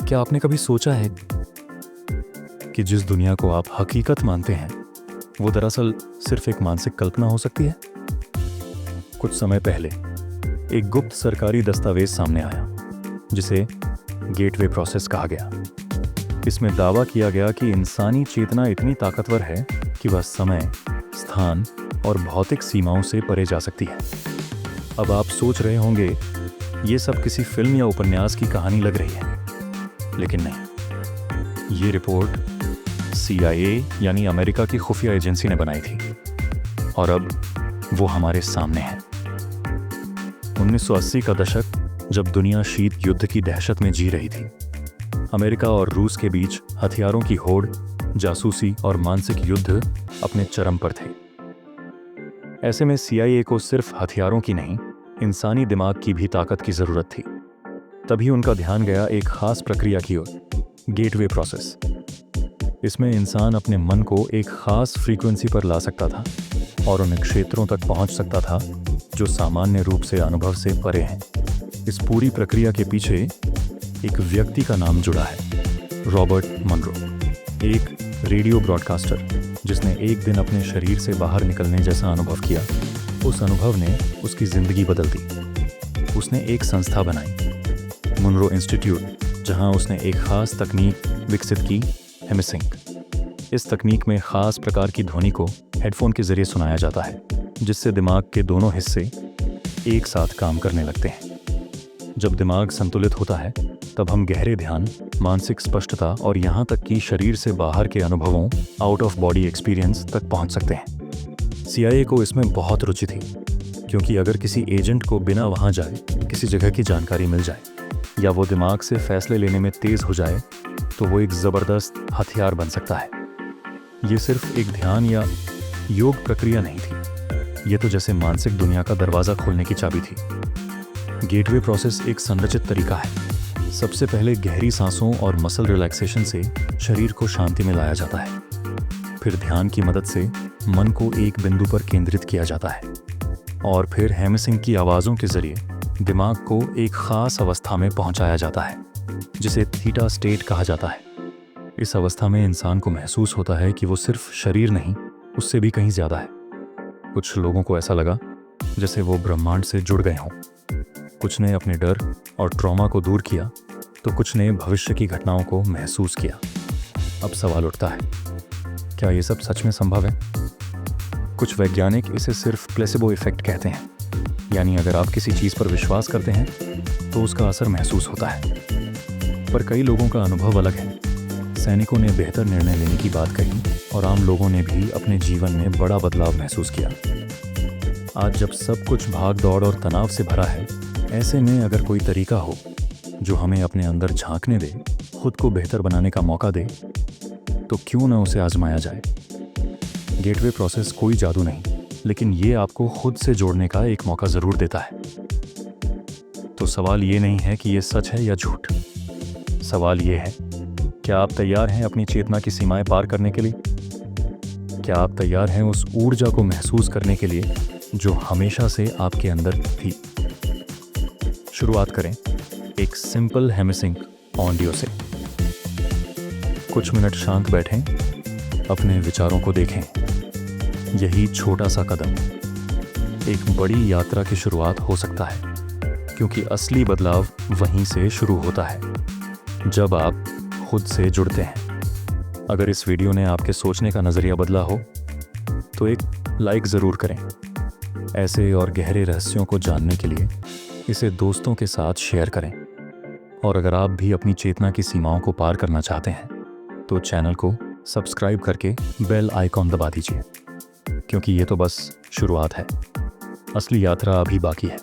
क्या आपने कभी सोचा है कि जिस दुनिया को आप हकीकत मानते हैं वो दरअसल सिर्फ एक मानसिक कल्पना हो सकती है? कुछ समय पहले एक गुप्त सरकारी दस्तावेज सामने आया जिसे गेटवे प्रोसेस कहा गया। इसमें दावा किया गया कि इंसानी चेतना इतनी ताकतवर है कि वह समय, स्थान और भौतिक सीमाओं से परे जा सकती है। अब आप सोच रहे होंगे ये सब किसी फिल्म या उपन्यास की कहानी लग रही है, लेकिन नहीं। ये रिपोर्ट CIA यानी अमेरिका की खुफिया एजेंसी ने बनाई थी और अब वो हमारे सामने है। 1980 का दशक, जब दुनिया शीत युद्ध की दहशत में जी रही थी। अमेरिका और रूस के बीच हथियारों की होड़, जासूसी और मानसिक युद्ध अपने चरम पर थे। ऐसे में CIA को सिर्फ हथियारों की नहीं, इंसानी दिमाग की भी ताकत की जरूरत थी। तभी उनका ध्यान गया एक खास प्रक्रिया की ओर, गेटवे प्रोसेस। इसमें इंसान अपने मन को एक खास फ्रीक्वेंसी पर ला सकता था और उन क्षेत्रों तक पहुंच सकता था जो सामान्य रूप से अनुभव से परे हैं। इस पूरी प्रक्रिया के पीछे एक व्यक्ति का नाम जुड़ा है, रॉबर्ट मनरो, एक रेडियो ब्रॉडकास्टर जिसने एक दिन अपने शरीर से बाहर निकलने जैसा अनुभव किया। उस अनुभव ने उसकी जिंदगी बदल दी। उसने एक संस्था बनाई, मुनरो इंस्टीट्यूट, जहां उसने एक खास तकनीक विकसित की, हेमिसिंक। इस तकनीक में खास प्रकार की ध्वनि को हेडफोन के जरिए सुनाया जाता है, जिससे दिमाग के दोनों हिस्से एक साथ काम करने लगते हैं। जब दिमाग संतुलित होता है तब हम गहरे ध्यान, मानसिक स्पष्टता और यहाँ तक कि शरीर से बाहर के अनुभवों, आउट ऑफ बॉडी एक्सपीरियंस तक पहुँच सकते हैं। CIA को इसमें बहुत रुचि थी, क्योंकि अगर किसी एजेंट को बिना वहाँ जाए किसी जगह की जानकारी मिल जाए या वो दिमाग से फैसले लेने में तेज हो जाए तो वो एक ज़बरदस्त हथियार बन सकता है। ये सिर्फ एक ध्यान या योग प्रक्रिया नहीं थी, ये तो जैसे मानसिक दुनिया का दरवाज़ा खोलने की चाबी थी। गेटवे प्रोसेस एक संरचित तरीका है। सबसे पहले गहरी सांसों और मसल रिलैक्सेशन से शरीर को शांति में लाया जाता है। फिर ध्यान की मदद से मन को एक बिंदु पर केंद्रित किया जाता है और फिर हेमिसिंक की आवाज़ों के जरिए दिमाग को एक खास अवस्था में पहुंचाया जाता है जिसे थीटा स्टेट कहा जाता है। इस अवस्था में इंसान को महसूस होता है कि वो सिर्फ शरीर नहीं, उससे भी कहीं ज़्यादा है। कुछ लोगों को ऐसा लगा जैसे वो ब्रह्मांड से जुड़ गए हों। कुछ ने अपने डर और ट्रॉमा को दूर किया तो कुछ ने भविष्य की घटनाओं को महसूस किया। अब सवाल उठता है, क्या ये सब सच में संभव है? कुछ वैज्ञानिक इसे सिर्फ प्लेसिबो इफेक्ट कहते हैं, यानी अगर आप किसी चीज़ पर विश्वास करते हैं तो उसका असर महसूस होता है। पर कई लोगों का अनुभव अलग है। सैनिकों ने बेहतर निर्णय लेने की बात कही और आम लोगों ने भी अपने जीवन में बड़ा बदलाव महसूस किया। आज जब सब कुछ भाग दौड़ और तनाव से भरा है, ऐसे में अगर कोई तरीका हो जो हमें अपने अंदर झांकने दे, खुद को बेहतर बनाने का मौका दे, तो क्यों न उसे आजमाया जाए। गेटवे प्रोसेस कोई जादू नहीं, लेकिन ये आपको खुद से जोड़ने का एक मौका ज़रूर देता है। तो सवाल ये नहीं है कि ये सच है या झूठ। सवाल ये है, क्या आप तैयार हैं अपनी चेतना की सीमाएं पार करने के लिए? क्या आप तैयार हैं उस ऊर्जा को महसूस करने के लिए जो हमेशा से आपके अंदर थी? शुरुआत करें एक सिंपल हेमिसिंक ऑडियो से। कुछ मिनट शांत बैठें, अपने विचारों को देखें। यही छोटा सा कदम एक बड़ी यात्रा की शुरुआत हो सकता है, क्योंकि असली बदलाव वहीं से शुरू होता है, जब आप खुद से जुड़ते हैं। अगर इस वीडियो ने आपके सोचने का नज़रिया बदला हो तो एक लाइक ज़रूर करें। ऐसे और गहरे रहस्यों को जानने के लिए इसे दोस्तों के साथ शेयर करें। और अगर आप भी अपनी चेतना की सीमाओं को पार करना चाहते हैं तो चैनल को सब्सक्राइब करके बेल आइकॉन दबा दीजिए, क्योंकि ये तो बस शुरुआत है। असली यात्रा अभी बाकी है।